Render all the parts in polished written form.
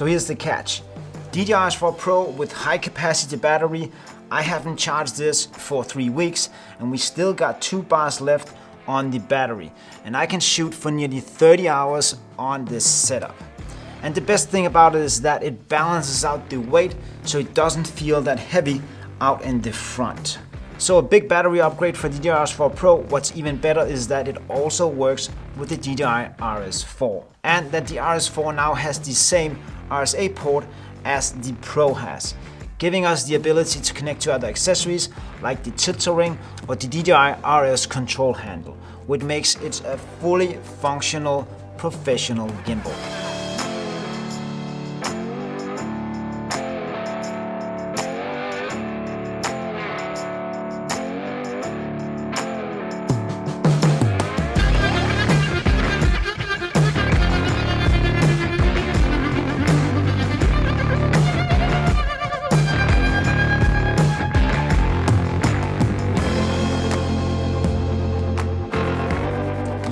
So here's the catch. DJI RS4 Pro with high capacity battery. I haven't charged this for 3 weeks and we still got 2 bars left on the battery. And I can shoot for nearly 30 hours on this setup. And the best thing about it is that it balances out the weight so it doesn't feel that heavy out in the front. So a big battery upgrade for DJI RS4 Pro. What's even better is that it also works with the DJI RS4. And that the RS4 now has the same RSA port as the Pro has, giving us the ability to connect to other accessories like the tilt ring or the DJI RS control handle, which makes it a fully functional professional gimbal.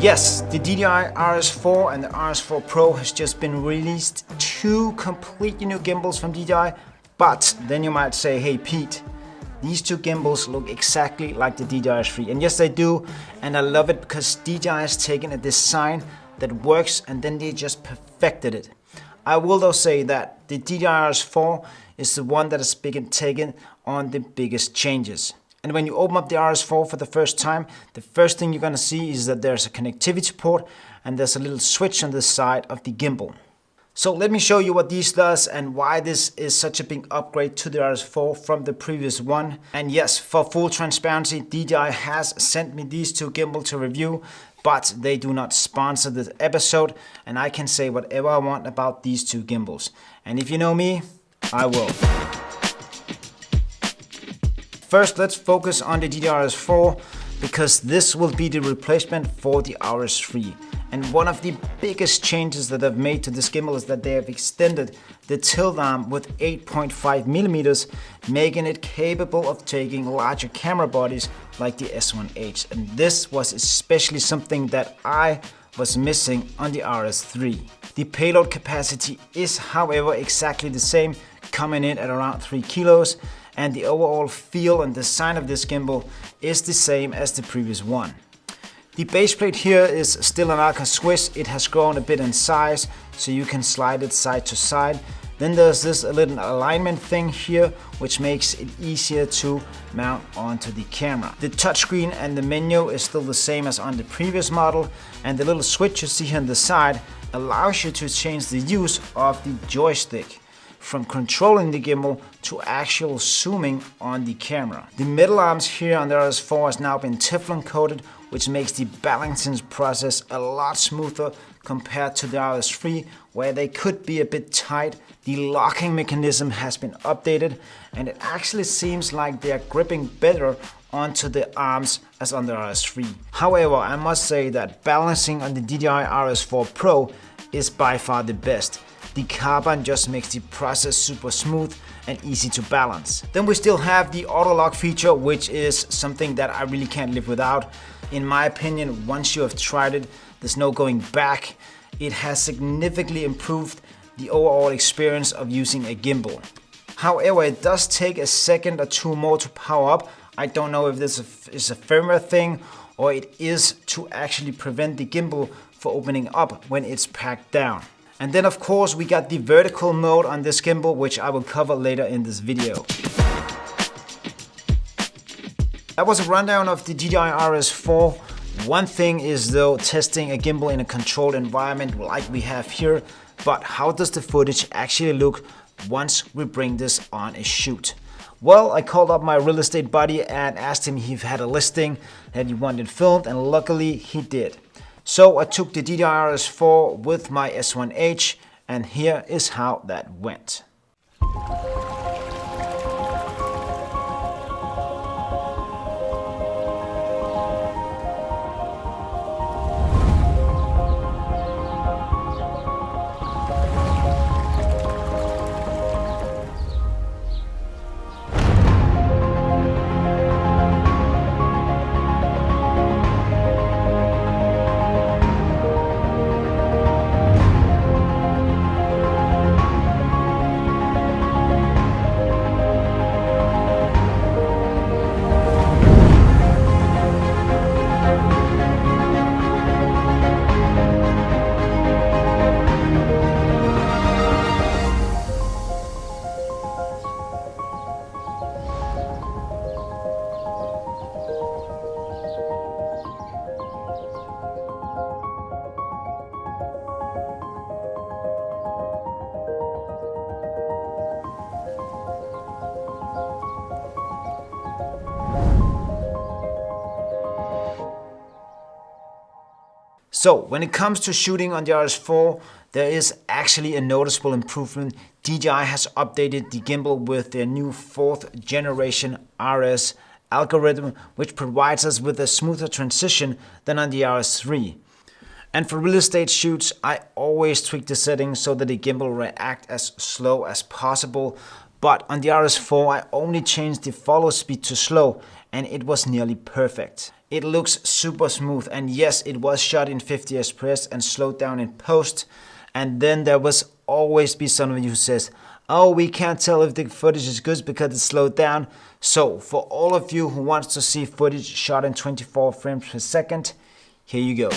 Yes, the DJI RS4 and the RS4 Pro has just been released, 2 completely new gimbals from DJI, but then you might say, hey Pete, these 2 gimbals look exactly like the DJI RS3, and yes they do, and I love it because DJI has taken a design that works and then they just perfected it. I will though say that the DJI RS4 is the one that has been taken on the biggest changes. And when you open up the RS4 for the first time, the first thing you're going to see is that there's a connectivity port and there's a little switch on the side of the gimbal. So let me show you what this does and why this is such a big upgrade to the RS4 from the previous one. And yes, for full transparency, DJI has sent me these 2 gimbals to review, but they do not sponsor this episode and I can say whatever I want about these 2 gimbals. And if you know me, I will. First, let's focus on the DJI RS4 because this will be the replacement for the RS3. And one of the biggest changes that I've made to this gimbal is that they have extended the tilt arm with 8.5 millimeters, making it capable of taking larger camera bodies like the S1H. And this was especially something that I was missing on the RS3. The payload capacity is, however, exactly the same, coming in at around 3 kilos. And the overall feel and design of this gimbal is the same as the previous one. The base plate here is still an Alka Swiss. It has grown a bit in size, so you can slide it side to side. Then there's this little alignment thing here, which makes it easier to mount onto the camera. The touchscreen and the menu is still the same as on the previous model, and the little switch you see here on the side allows you to change the use of the joystick, from controlling the gimbal to actual zooming on the camera. The metal arms here on the RS4 has now been Teflon coated, which makes the balancing process a lot smoother compared to the RS3, where they could be a bit tight. The locking mechanism has been updated and it actually seems like they are gripping better onto the arms as on the RS3. However, I must say that balancing on the DJI RS4 Pro is by far the best. The carbon just makes the process super smooth and easy to balance. Then we still have the auto lock feature, which is something that I really can't live without. In my opinion, once you have tried it, there's no going back. It has significantly improved the overall experience of using a gimbal. However, it does take a second or 2 more to power up. I don't know if this is a firmware thing or it is to actually prevent the gimbal from opening up when it's packed down. And then of course we got the vertical mode on this gimbal, which I will cover later in this video. That was a rundown of the DJI RS4. One thing is though testing a gimbal in a controlled environment like we have here, but how does the footage actually look once we bring this on a shoot? Well, I called up my real estate buddy and asked him if he had a listing that he wanted filmed, and luckily he did. So I took the DJI RS4 with my S1H, and here is how that went. So when it comes to shooting on the RS4, there is actually a noticeable improvement. DJI has updated the gimbal with their new 4th generation RS algorithm, which provides us with a smoother transition than on the RS3. And for real estate shoots, I always tweak the settings so that the gimbal reacts as slow as possible. But on the RS4, I only changed the follow speed to slow, and it was nearly perfect. It looks super smooth, and yes, it was shot in 50 FPS and slowed down in post. And then there was always be someone who says, oh, we can't tell if the footage is good because it's slowed down. So for all of you who wants to see footage shot in 24 frames per second, here you go.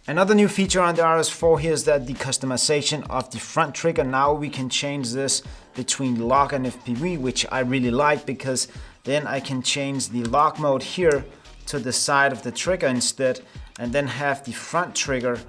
Another new feature on the RS4 here is that the customization of the front trigger. Now we can change this between lock and FPV, which I really like, because then I can change the lock mode here to the side of the trigger instead, and then have the front trigger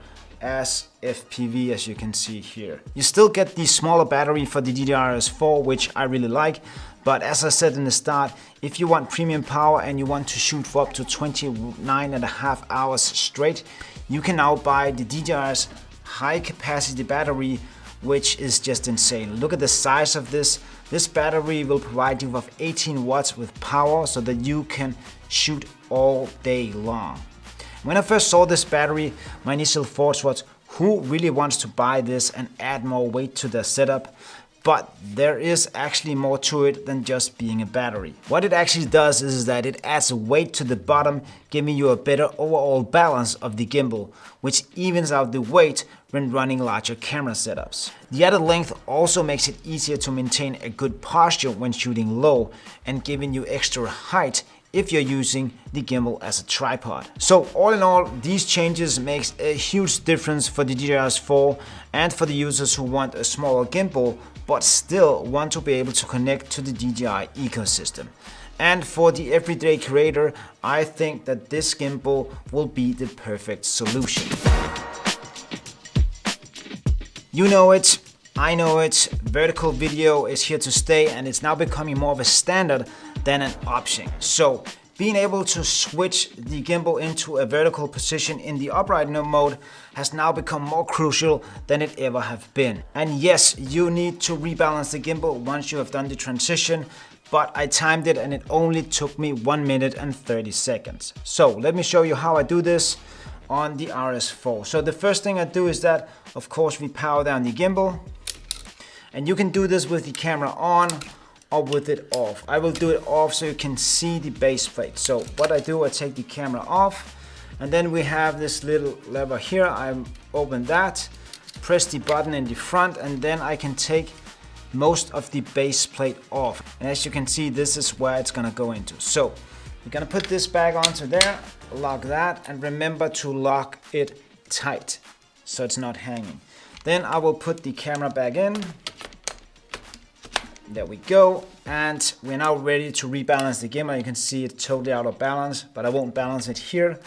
as FPV, as you can see here. You still get the smaller battery for the DJI RS4, which I really like. But as I said in the start, if you want premium power and you want to shoot for up to 29.5 hours straight, you can now buy the DJI's high capacity battery, which is just insane. Look at the size of this. This battery will provide you with 18 watts with power so that you can shoot all day long. When I first saw this battery, my initial thoughts was, who really wants to buy this and add more weight to their setup? But there is actually more to it than just being a battery. What it actually does is that it adds a weight to the bottom, giving you a better overall balance of the gimbal, which evens out the weight when running larger camera setups. The added length also makes it easier to maintain a good posture when shooting low, and giving you extra height if you're using the gimbal as a tripod. So all in all, these changes makes a huge difference for the DJI RS4 and for the users who want a smaller gimbal but still want to be able to connect to the DJI ecosystem. And for the everyday creator, I think that this gimbal will be the perfect solution. You know it, I know it, vertical video is here to stay, and it's now becoming more of a standard than an option. So being able to switch the gimbal into a vertical position in the upright mode has now become more crucial than it ever have been. And yes, you need to rebalance the gimbal once you have done the transition, but I timed it and it only took me 1 minute and 30 seconds. So let me show you how I do this on the RS4. So the first thing I do is that, of course, we power down the gimbal, and you can do this with the camera on or with it off. I will do it off so you can see the base plate. So what I do, I take the camera off, and then we have this little lever here. I open that, press the button in the front, and then I can take most of the base plate off. And as you can see, this is where it's gonna go into. So we're gonna put this back onto there, lock that, and remember to lock it tight so it's not hanging. Then I will put the camera back in. There we go, and we're now ready to rebalance the gimbal. You can see it's totally out of balance, but I won't balance it here.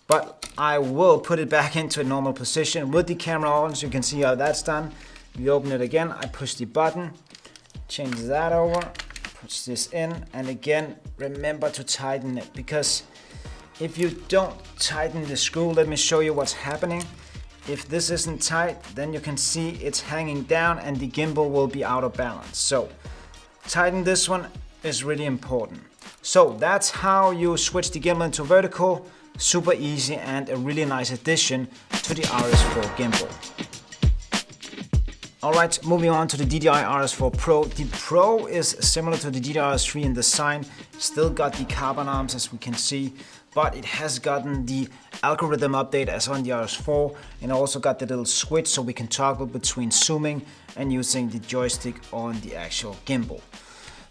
But I will put it back into a normal position with the camera on, so you can see how that's done. We open it again, I push the button, change that over, push this in, and again, remember to tighten it, because if you don't tighten the screw, let me show you what's happening. If this isn't tight, then you can see it's hanging down and the gimbal will be out of balance. So tighten this one is really important. So that's how you switch the gimbal into vertical. Super easy and a really nice addition to the RS4 gimbal. Alright, moving on to the DJI RS4 Pro. The Pro is similar to the DJI RS3 in design, still got the carbon arms as we can see, but it has gotten the algorithm update as on the RS4, and also got the little switch so we can toggle between zooming and using the joystick on the actual gimbal.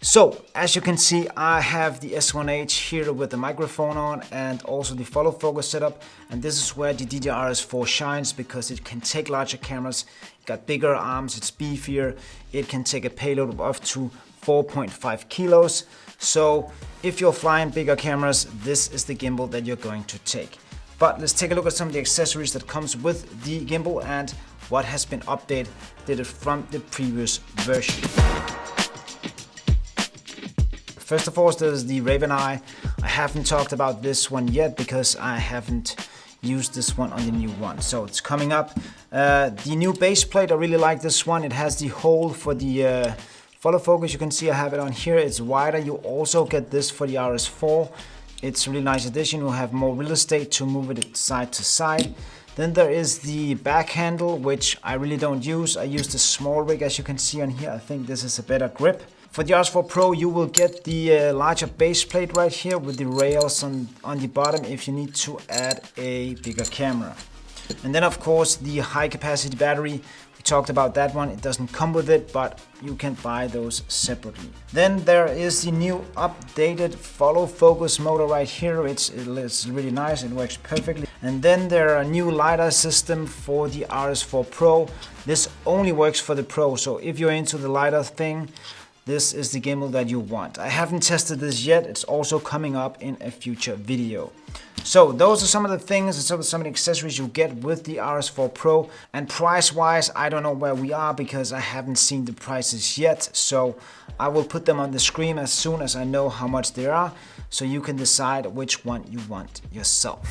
So as you can see, I have the S1H here with the microphone on and also the follow focus setup, and this is where the DJI RS4 shines because it can take larger cameras, it got bigger arms, it's beefier, it can take a payload of up to 4.5 kilos. So if you're flying bigger cameras, this is the gimbal that you're going to take. But let's take a look at some of the accessories that comes with the gimbal and what has been updated from the previous version. First of all, there's the Raven Eye. I haven't talked about this one yet because I haven't used this one on the new one. So it's coming up. The new base plate, I really like this one. It has the hole for the follow focus. You can see I have it on here. It's wider. You also get this for the RS4. It's a really nice addition. You'll have more real estate to move it side to side. Then there is the back handle, which I really don't use. I use the small rig, as you can see on here. I think this is a better grip. For the RS4 Pro, you will get the larger base plate right here with the rails on the bottom if you need to add a bigger camera. And then of course the high capacity battery. We talked about that one. It doesn't come with it, but you can buy those separately. Then there is the new updated follow focus motor right here. It's really nice. It works perfectly. And then there are a new LiDAR system for the RS4 Pro. This only works for the Pro, so if you're into the LiDAR thing, this is the gimbal that you want. I haven't tested this yet. It's also coming up in a future video. So those are some of the things and some of the accessories you get with the RS4 Pro. And price-wise, I don't know where we are because I haven't seen the prices yet. So I will put them on the screen as soon as I know how much they are, so you can decide which one you want yourself.